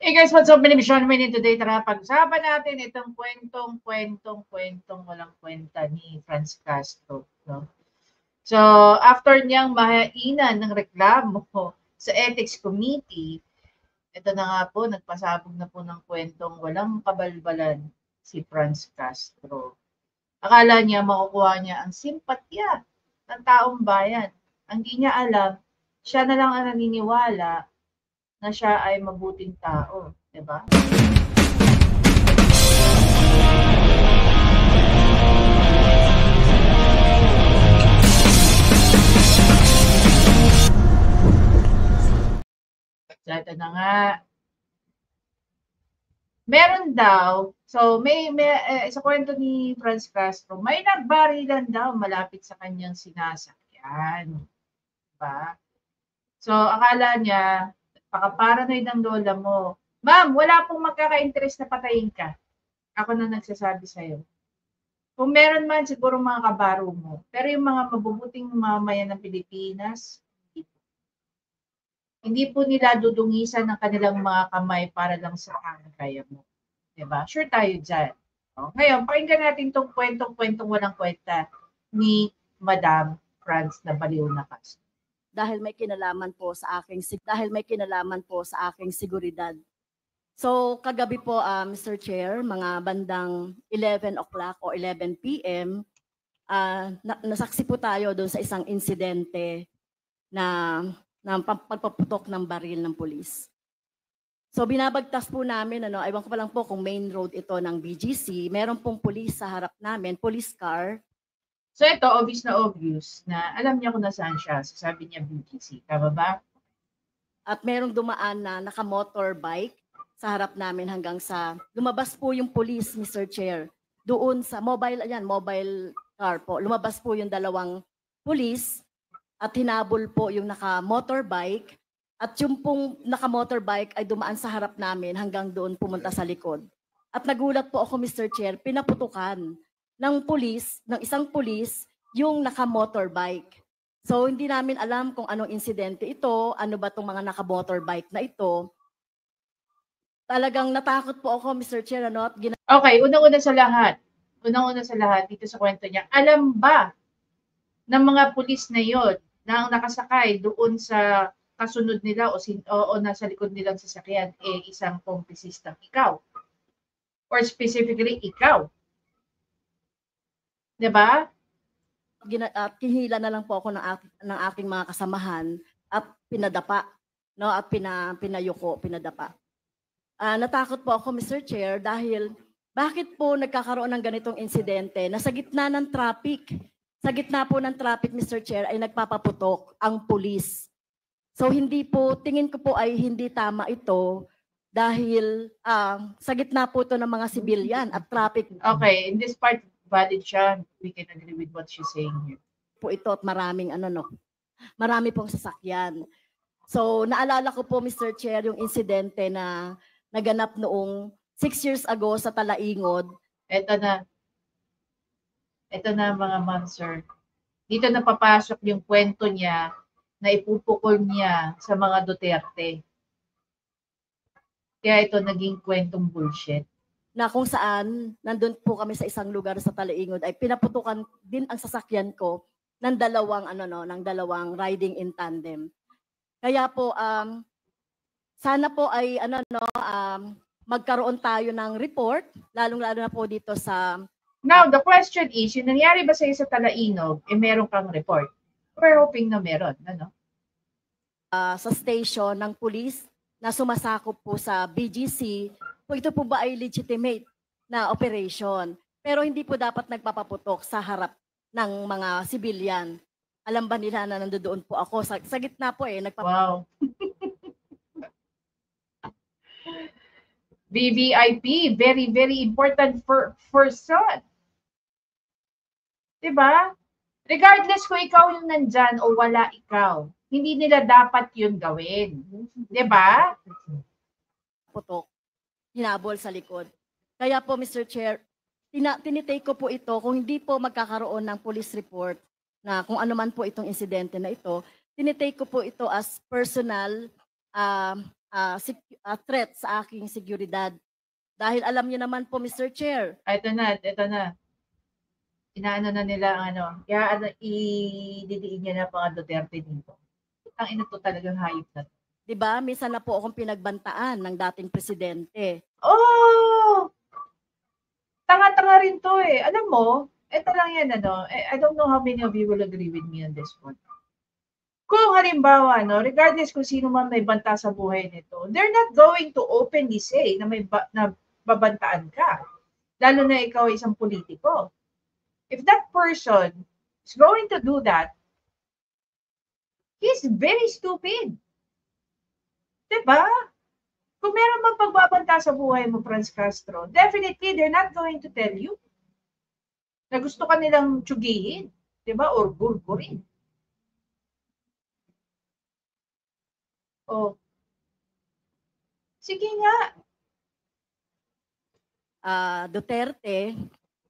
Hey guys, what's up? Minibisyon Minin today. Tara, pag-usapan natin itong kwentong walang kwenta ni Franz Castro. No? So, after niyang mahainan ng reklamo sa Ethics Committee, ito na nga po, nagpasabog na po ng kwentong walang kabalbalan si Franz Castro. Akala niya makukuha niya ang simpatya ng taong bayan. Ang di niya alam, siya na lang ang naniniwala na siya ay mabuting tao, 'di ba? Ito na nga. Meron daw, so may sa kwento ni Franz Castro, may nagbarilan daw malapit sa kanyang sinasakyan. Diba? So, akala niya, paka-paranoid ng lola mo. Ma'am, wala pong magkaka-interest na patayin ka. Ako na nagsasabi sa'yo. Kung meron man, siguro mga kabaro mo. Pero yung mga mabubuting mamayan ng Pilipinas, hindi po nila dudungisan ng kanilang mga kamay para lang sa kaya mo. Diba? Sure tayo dyan. No? Ngayon, pakinggan natin itong kwentong walang kwenta ni Madam Franz na baliw na Castro. Dahil may kinalaman po sa aking seguridad. So kagabi po, Mr. Chair, mga bandang 11 o'clock o 11 p.m., nasaksi po tayo doon sa isang insidente na pagpaputok ng baril ng pulis. So binabagtas po namin, ewan ko pa lang po kung main road ito ng BGC, meron pong pulis sa harap namin, police car. So ito, obvious na alam niya kung nasaan siya. So sabi niya BGC, tama ba? At merong dumaan na naka-motorbike sa harap namin hanggang sa lumabas po yung police, Mr. Chair. Doon sa mobile car po, lumabas po yung dalawang police at hinabol po yung naka-motorbike. At yung pong naka-motorbike ay dumaan sa harap namin hanggang doon pumunta sa likod. At nagulat po ako, Mr. Chair, pinaputukan ng isang pulis, yung naka-motorbike. So hindi namin alam kung anong insidente ito, ano ba itong mga naka-motorbike na ito. Talagang natakot po ako, Mr. Chair. Okay, unang-una sa lahat dito sa kwento niya, alam ba ng mga pulis na yon na ang nakasakay doon sa kasunod nila o nasa likod nilang sasakyan isang kongresistang ikaw? Or specifically, ikaw? Diba? Kinihila na lang po ako ng aking mga kasamahan at pinadapa, at pinayuko, pinadapa. Natakot po ako, Mr. Chair, dahil bakit po nagkakaroon ng ganitong insidente na sa gitna ng traffic, Mr. Chair, ay nagpapaputok ang pulis. So tingin ko po ay hindi tama ito dahil sa gitna po ito ng mga sibilyan at traffic. Okay, in this part, valid siya. We can agree with what she's saying here. Po ito at marami pong sasakyan. So naalala ko po, Mr. Chair, yung insidente na naganap noong 6 years ago sa Talaingod. Ito na mga ma'am, sir. Dito na papasok yung kwento niya na ipupukol niya sa mga Duterte. Kaya ito naging kwentong bullshit. Na kung saan, nandun po kami sa isang lugar sa Talaingod, ay pinaputukan din ang sasakyan ko ng dalawang riding in tandem. Kaya po, sana po ay magkaroon tayo ng report, lalong-lalo na po dito sa... Now, the question is, yung nangyari ba sa iyo sa Talaingod, meron kang report? We're hoping na meron, sa station ng police na sumasakop po sa BGC, ito po ba ay legitimate na operation? Pero hindi po dapat nagpapaputok sa harap ng mga civilian. Alam ba nila na nandoon po ako? Sa gitna po Wow. VVIP, very, very important person. Diba? Regardless kung ikaw yung nandyan o wala ikaw, hindi nila dapat yun gawin. Diba? Putok. Hinabol sa likod. Kaya po, Mr. Chair, tinitake ko po ito kung hindi po magkakaroon ng police report na kung ano man po itong insidente na ito, tinitake ko po ito as personal threat sa aking seguridad. Dahil alam niyo naman po, Mr. Chair, Ito na. Inaano na nila ang ano, ididiin niya na mga Duterte dito. Ang ina to talagang hayop na to. 'di ba? Minsan na po akong pinagbantaan ng dating presidente. Oh! Tanga-tanga rin to eh. Alam mo, ito lang yan ano, I don't know how many of you will agree with me on this one. Kung halimbawa, no, regardless kung sino man may banta sa buhay nito, they're not going to openly say na na babantaan ka. Lalo na ikaw ay isang politiko. If that person is going to do that, he's very stupid. Diba? Kung meron mang pagbabanta sa buhay mo, Franz Castro, definitely they're not going to tell you na gusto ka nilang tsugihin, diba? Or gurgurin. Oh. Sige nga. Duterte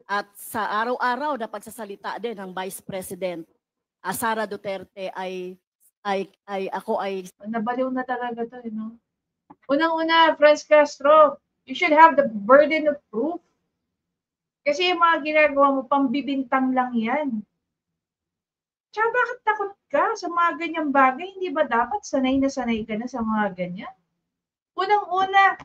at sa araw-araw na pagsasalita din ng Vice President Sara Duterte ay nabaliw na talaga to, you know. Unang-una, Franz Castro, you should have the burden of proof. Kasi yung mga ginagawa mo, pambibintang lang yan. Tsaka bakit takot ka sa mga ganyang bagay? Hindi ba dapat sanay na sanay ka na sa mga ganyan? Unang-una,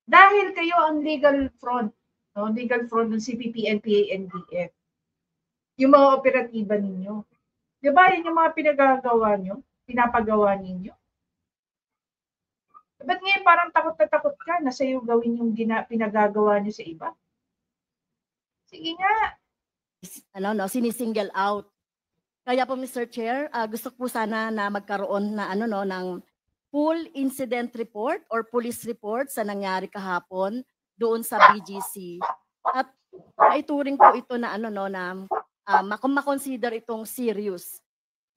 dahil kayo ang legal front, no? Legal front ng CPP, NPA, NDF. Yung mga operatiba ninyo. Di ba yun yung mga pinapagawa ninyo? Ba't ngayon parang takot na takot ka na sa'yo gawin yung pinagagawa nyo sa iba? Sige nga. Sinisingle out. Kaya po, Mr. Chair, gusto po sana na magkaroon na ng full incident report or police report sa nangyari kahapon doon sa BGC. At maituring po ito na makonsider itong serious.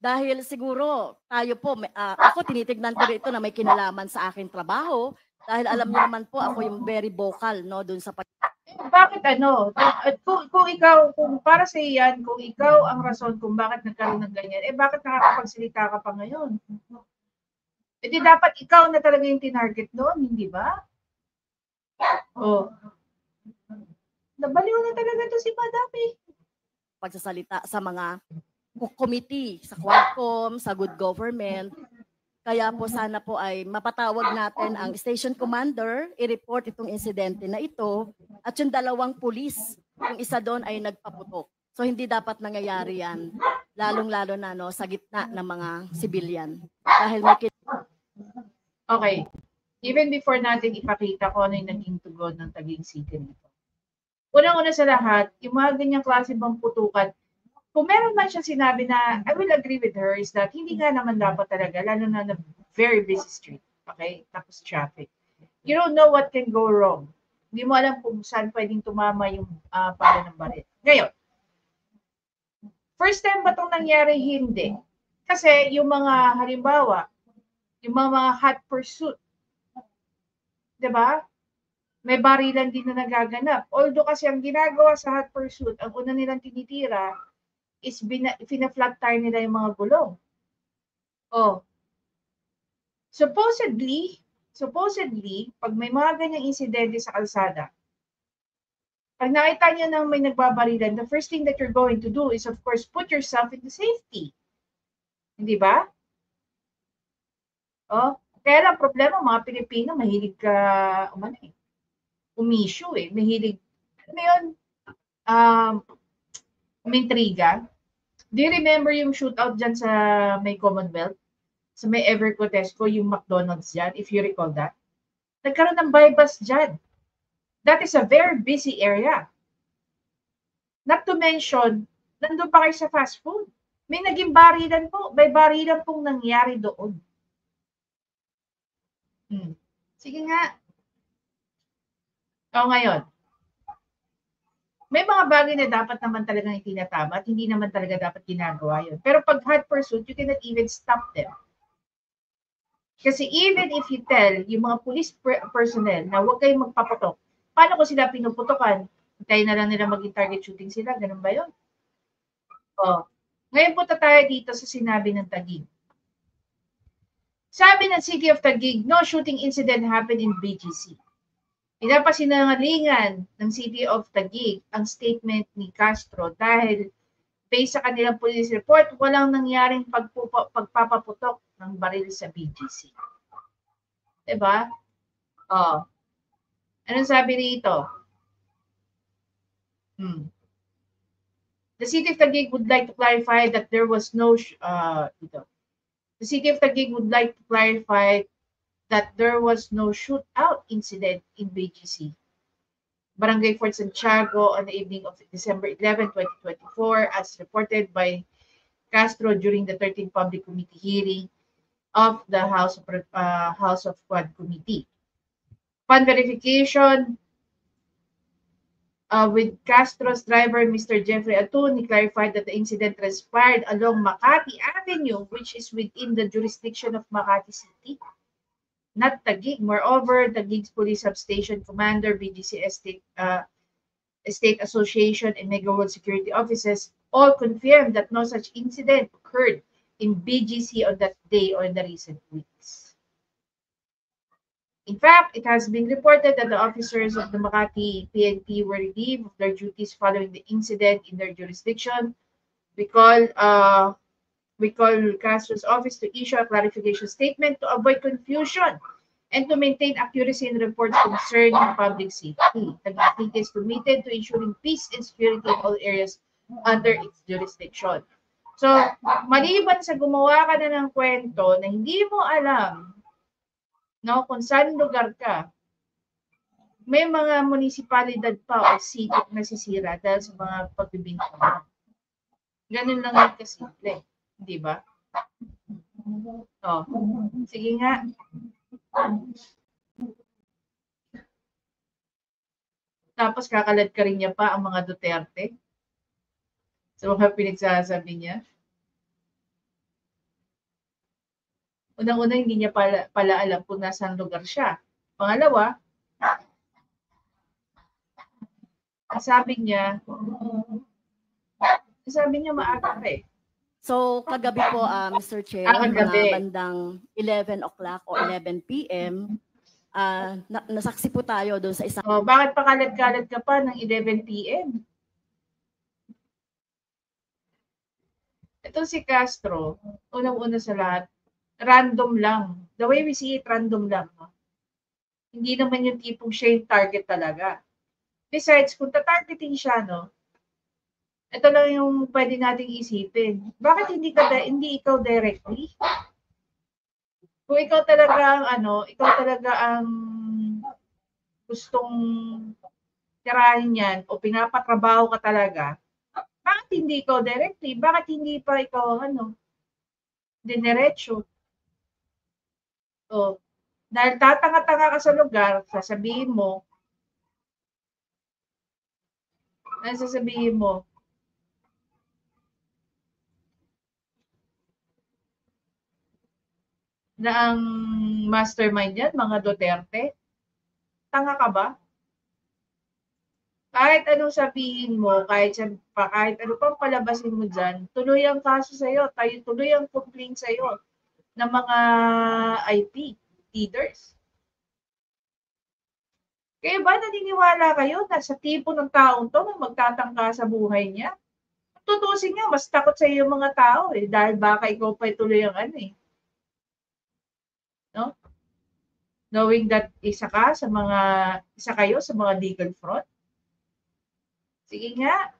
Dahil siguro tayo po, ako tinitignan ko ito na may kinalaman sa aking trabaho dahil alam niyo naman po ako yung very vocal doon sa bakit kung para sa iyan, kung ikaw ang rason kung bakit nagkaroon ng ganyan, bakit nakakapagsalita ka pa ngayon? Di dapat ikaw na talaga yung tinarget doon, hindi ba? Oh. Nabaliw na talaga to si Madami. Pagsasalita sa mga committee, sa Quadcom, sa good government. Kaya po sana po ay mapatawag natin ang station commander, i-report itong insidente na ito, at yung dalawang pulis, yung isa doon ay nagpaputok. So hindi dapat nangyayari yan, lalong-lalo na sa gitna ng mga civilian. Dahil may Okay. Even before natin ipakita ko ano yung naging tugon ng Taguig City nito. Unang-una sa lahat, yung mga ganyang klase bang putukan, kung meron man siya sinabi na, I will agree with her, is that hindi nga naman dapat talaga, lalo na very busy street, okay? Tapos traffic. You don't know what can go wrong. Hindi mo alam kung saan pwedeng tumama yung pala ng barit. Ngayon, first time ba itong nangyari? Hindi. Kasi yung mga, halimbawa, yung mga hot pursuit, diba? May barilan din na nagaganap. Although kasi ang ginagawa sa hot pursuit, ang una nilang tinitira, is fina-flat tire nila yung mga gulong. Oh. Supposedly, pag may mga ganyang insidente sa kalsada, pag nakita niyo na may nagbabarilan, the first thing that you're going to do is, of course, put yourself into safety. Hindi ba? Oh, kaya lang problema, mga Pilipino, mahilig ka, umisyu eh. Mahilig, umintriga. Do you remember yung shootout dyan sa may Commonwealth? Sa may Evercotesco, yung McDonald's dyan, if you recall that? Nagkaroon ng bypass dyan. That is a very busy area. Not to mention, nandun pa kayo sa fast food. May naging barilan po. May barilan pong nangyari doon. Sige nga. O ngayon, may mga bagay na dapat naman talagang itinatama at hindi naman talaga dapat ginagawa yun. Pero pag hot pursuit, you cannot even stop them. Kasi even if you tell yung mga police personnel na huwag kayong magpaputok, paano ko sila pinuputokan? Tayo na lang nila maging target shooting sila. Ganun ba yun? O, ngayon punta tayo dito sa sinabi ng Taguig. Sabi ng City of Taguig, no shooting incident happened in BGC. Pinapasinungalingan ng City of Taguig ang statement ni Castro dahil based sa kanilang police report, walang nangyaring pagpapaputok ng baril sa BGC. Diba? Oh. Anong sabi rito? The City of Taguig would like to clarify that there was no The City of Taguig would like to clarify that there was no shootout incident in BGC, Barangay Fort Santiago, on the evening of December 11, 2024, as reported by Castro during the 13th Public Committee hearing of the House of Quad Committee. Upon verification with Castro's driver, Mr. Jeffrey Atun, he clarified that the incident transpired along Makati Avenue, which is within the jurisdiction of Makati City, not Taguig. Moreover, Taguig's Police Substation Commander, BGC Estate Association, and Mega World Security Offices all confirmed that no such incident occurred in BGC on that day or in the recent weeks. In fact, it has been reported that the officers of the Makati PNP were relieved of their duties following the incident in their jurisdiction. We call Castro's office to issue a clarification statement to avoid confusion and to maintain accuracy in reports concerning public safety. Taguig City is committed to ensuring peace and security in all areas under its jurisdiction. So, maliban sa gumawa ka na ng kwento na hindi mo alam, no, kung saan lugar ka, may mga munisipalidad pa o city na nasisira dahil sa mga pagbibintang. Ganun lang yung kasimple. Di ba? Oh, sige nga. Tapos kakalad ka rin niya pa ang mga Duterte sa mga pinagsasabi niya. Unang-una, hindi niya pala alam kung nasaan lugar siya. Pangalawa, sabi niya maaga pa eh. So, kagabi po, Mr. Chair, mga bandang 11 o'clock o 11 p.m., nasaksi po tayo doon sa isang... Oh, bakit pakalat-kalat ka pa ng 11 p.m.? Ito si Castro, unang-una sa lahat, random lang. The way we see it, random lang. No? Hindi naman yung tipong siya yung target talaga. Besides, kung tatargeting siya, no, ito lang yung pwede nating isipin. Bakit hindi ikaw directly? Kung ikaw talaga ang gustong tirahin yan o pinapatrabaho ka talaga, bakit hindi ikaw directly? Bakit hindi pa ikaw dinerecho? O, dahil tatanga-tanga ka sa lugar, sasabihin mo, na ang mastermind yan, mga Duterte? Tanga ka ba? Kahit anong sabihin mo, kahit ano pang palabasin mo dyan, tuloy ang kaso sa'yo, tuloy ang complaint sa'yo ng mga IP leaders. Kaya ba naniniwala kayo na sa tipo ng taong to na magtatangka sa buhay niya? Tutusin niya, mas takot sa iyo mga tao eh, dahil baka ikaw pa tuloy ang no? Knowing that isa kayo sa mga legal fraud. Sige nga,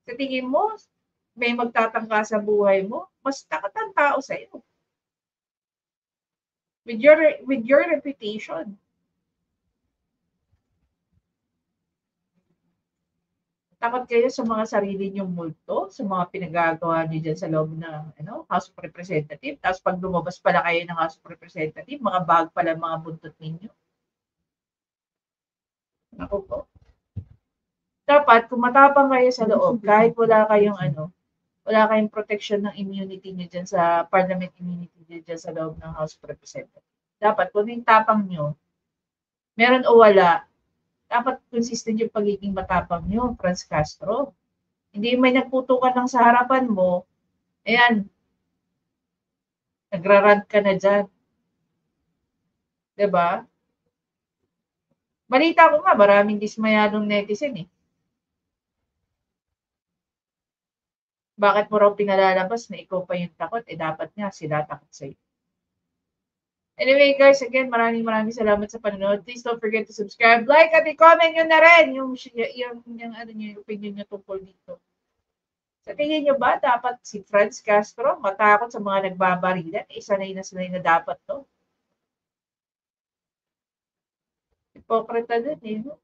sa tingin mo, may magtatangka sa buhay mo, mas takot ang tao sa iyo. With your reputation. Takot kayo sa mga sarili niyong multo, sa mga pinagagawa niyo dyan sa loob ng House of Representatives. Tapos pag lumabas pala kayo ng House of Representatives, mga bag pala mga buntot ninyo. Naku po. Dapat, kung matapang kayo sa loob, kahit wala kayong protection ng immunity niyo dyan sa parliament immunity niyo dyan sa loob ng House of Representatives. Dapat, kung yung tapang niyo, meron o wala, dapat consistent yung pagiging matapang niyo, Franz Castro. Hindi may nagputukan lang sa harapan mo, ayan, nagrarant ka na dyan. Diba? Balita ko nga, maraming dismayadong netizen eh. Bakit mo raw pinalalabas na ikaw pa yung takot? Eh dapat nga sila takot sa'yo. Anyway guys, again, maraming salamat sa panonood. Please don't forget to subscribe, like, at i-comment nyo na rin yung opinion nyo tungkol dito. Sa tingin nyo ba, dapat si Franz Castro matakot sa mga nagbabarilan? Sanay na dapat to. Hipokrita din eh. No?